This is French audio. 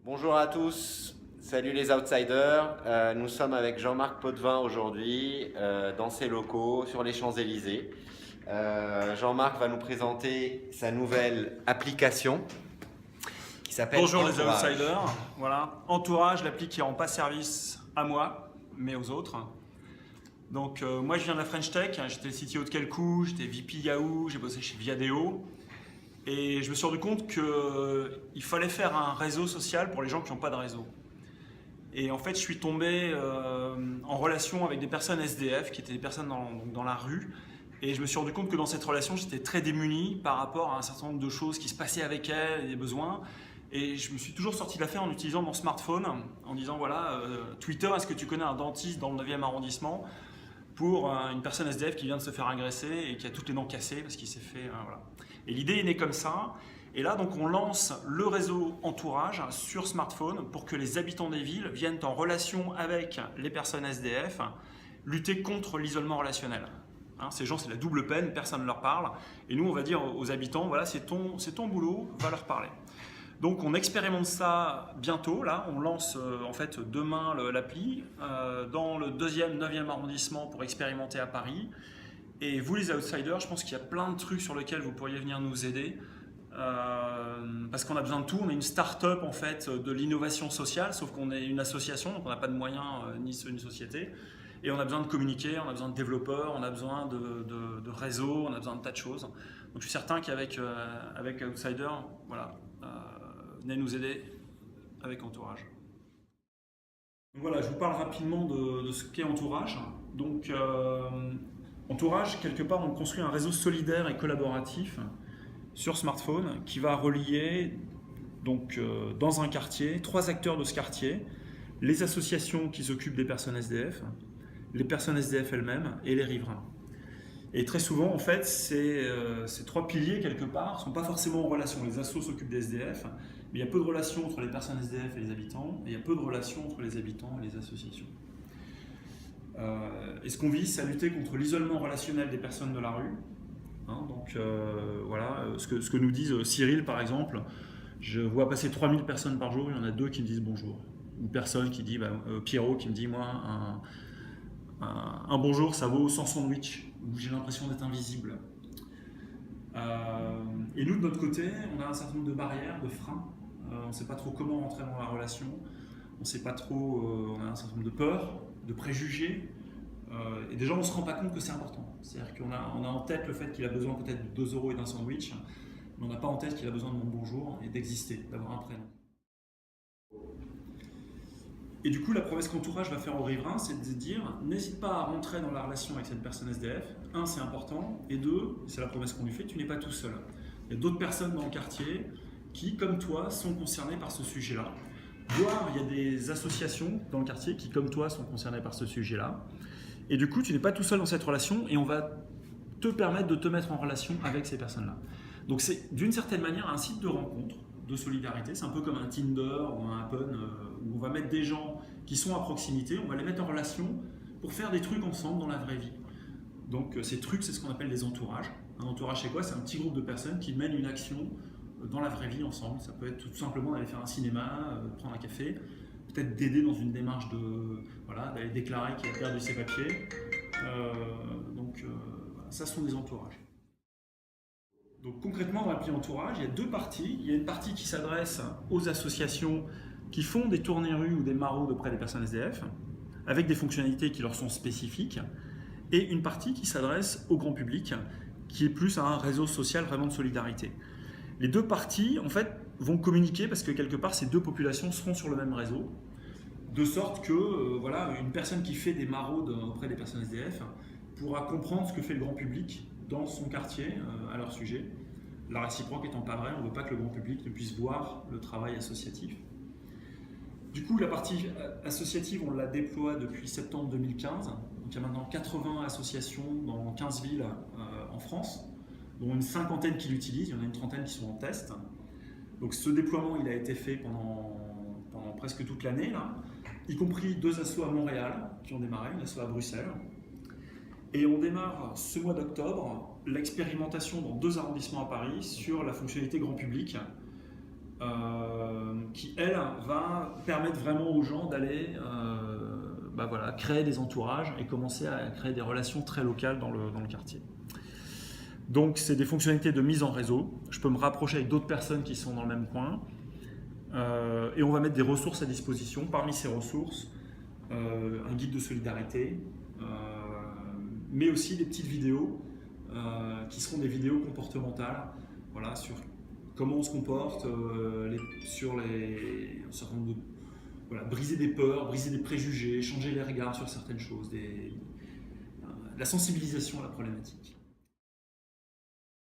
Bonjour à tous, salut les outsiders. Nous sommes avec Jean-Marc Potvin aujourd'hui dans ses locaux sur les Champs-Élysées. Jean-Marc va nous présenter sa nouvelle application qui s'appelle Bonjour les Entourage. outsiders, voilà. Entourage, l'appli qui rend pas service à moi, mais aux autres. Donc moi je viens de la French Tech, j'étais CTO de Quelcou, j'étais VP Yahoo, j'ai bossé chez Viadeo. Et je me suis rendu compte qu'il fallait faire un réseau social pour les gens qui n'ont pas de réseau. Et en fait je suis tombé en relation avec des personnes SDF, qui étaient des personnes dans la rue. Et je me suis rendu compte que dans cette relation j'étais très démuni par rapport à un certain nombre de choses qui se passaient avec elles et des besoins. Et je me suis toujours sorti de l'affaire en utilisant mon smartphone, en disant voilà, Twitter, est-ce que tu connais un dentiste dans le 9e arrondissement pour une personne SDF qui vient de se faire agresser et qui a toutes les dents cassées parce qu'il s'est fait... voilà. Et l'idée est née comme ça. Et là, donc, on lance le réseau Entourage sur smartphone pour que les habitants des villes viennent en relation avec les personnes SDF, lutter contre l'isolement relationnel. Hein, ces gens, c'est la double peine, personne ne leur parle. Et nous, on va dire aux habitants, voilà, c'est ton boulot, va leur parler. Donc on expérimente ça bientôt, là, on lance en fait demain l'appli dans le 2e, 9e arrondissement pour expérimenter à Paris. Et vous les outsiders, je pense qu'il y a plein de trucs sur lesquels vous pourriez venir nous aider parce qu'on a besoin de tout, on est une start-up en fait de l'innovation sociale, sauf qu'on est une association, donc on n'a pas de moyens ni une société. Et on a besoin de communiquer, on a besoin de développeurs, on a besoin de réseaux, on a besoin de tas de choses. Donc je suis certain qu'avec Outsider, voilà, venez nous aider avec Entourage. Donc voilà, je vous parle rapidement de ce qu'est Entourage. Donc Entourage, quelque part, on construit un réseau solidaire et collaboratif sur smartphone qui va relier donc, dans un quartier 3 acteurs de ce quartier, les associations qui s'occupent des personnes SDF, les personnes SDF elles-mêmes et les riverains. Et très souvent, en fait, ces 3 piliers, quelque part, ne sont pas forcément en relation. Les assos s'occupent des SDF, mais il y a peu de relations entre les personnes SDF et les habitants, et il y a peu de relations entre les habitants et les associations. Et ce qu'on vise, c'est à lutter contre l'isolement relationnel des personnes de la rue. Hein, donc voilà, ce que nous disent Cyril, par exemple, je vois passer 3000 personnes par jour, il y en a 2 qui me disent bonjour. Une personne qui dit, Pierrot, qui me dit, moi, un bonjour, ça vaut 100 sandwichs, où j'ai l'impression d'être invisible. Et nous, de notre côté, on a un certain nombre de barrières, de freins. On ne sait pas trop comment rentrer dans la relation. On ne sait pas trop, on a un certain nombre de peurs, de préjugés. Et déjà, on ne se rend pas compte que c'est important. C'est-à-dire qu'on a en tête le fait qu'il a besoin peut-être de 2 € et d'un sandwich, mais on n'a pas en tête qu'il a besoin de mon bonjour et d'exister, d'avoir un prénom. Et du coup, la promesse qu'Entourage va faire aux riverains, c'est de dire n'hésite pas à rentrer dans la relation avec cette personne SDF. 1, c'est important. Et 2, c'est la promesse qu'on lui fait, tu n'es pas tout seul. Il y a d'autres personnes dans le quartier qui, comme toi, sont concernées par ce sujet-là. Voire, il y a des associations dans le quartier qui, comme toi, sont concernées par ce sujet-là. Et du coup, tu n'es pas tout seul dans cette relation et on va te permettre de te mettre en relation avec ces personnes-là. Donc c'est d'une certaine manière un site de rencontre, de solidarité. C'est un peu comme un Tinder ou un Happn où on va mettre des gens qui sont à proximité, on va les mettre en relation pour faire des trucs ensemble dans la vraie vie. Donc ces trucs, c'est ce qu'on appelle des entourages. Un entourage, c'est quoi? C'est un petit groupe de personnes qui mènent une action dans la vraie vie ensemble. Ça peut être tout simplement d'aller faire un cinéma, prendre un café, peut-être d'aider dans une démarche d'aller déclarer qu'il a perdu ses papiers. Voilà, ça sont des entourages. Donc concrètement, dans l'appli Entourage, il y a 2 parties. Il y a une partie qui s'adresse aux associations qui font des tournées rue ou des maraudes auprès des personnes SDF, avec des fonctionnalités qui leur sont spécifiques, et une partie qui s'adresse au grand public, qui est plus un réseau social vraiment de solidarité. Les 2 parties, en fait, vont communiquer parce que quelque part, ces 2 populations seront sur le même réseau, de sorte que voilà, une personne qui fait des maraudes auprès des personnes SDF pourra comprendre ce que fait le grand public dans son quartier à leur sujet. La réciproque étant pas vraie, on ne veut pas que le grand public ne puisse voir le travail associatif. Du coup, la partie associative, on la déploie depuis septembre 2015. Donc, il y a maintenant 80 associations dans 15 villes en France, dont une 50aine qui l'utilisent, il y en a une 30aine qui sont en test. Donc ce déploiement, il a été fait pendant presque toute l'année, là, y compris 2 assos à Montréal qui ont démarré, une asso à Bruxelles. Et on démarre ce mois d'octobre l'expérimentation dans 2 arrondissements à Paris sur la fonctionnalité grand public qui, elle, elle, va permettre vraiment aux gens d'aller créer des entourages et commencer à créer des relations très locales dans le quartier. Donc, c'est des fonctionnalités de mise en réseau. Je peux me rapprocher avec d'autres personnes qui sont dans le même coin. Et on va mettre des ressources à disposition. Parmi ces ressources, un guide de solidarité, mais aussi des petites vidéos qui seront des vidéos comportementales, voilà, sur comment on se comporte, briser des peurs, briser des préjugés, changer les regards sur certaines choses, la sensibilisation à la problématique.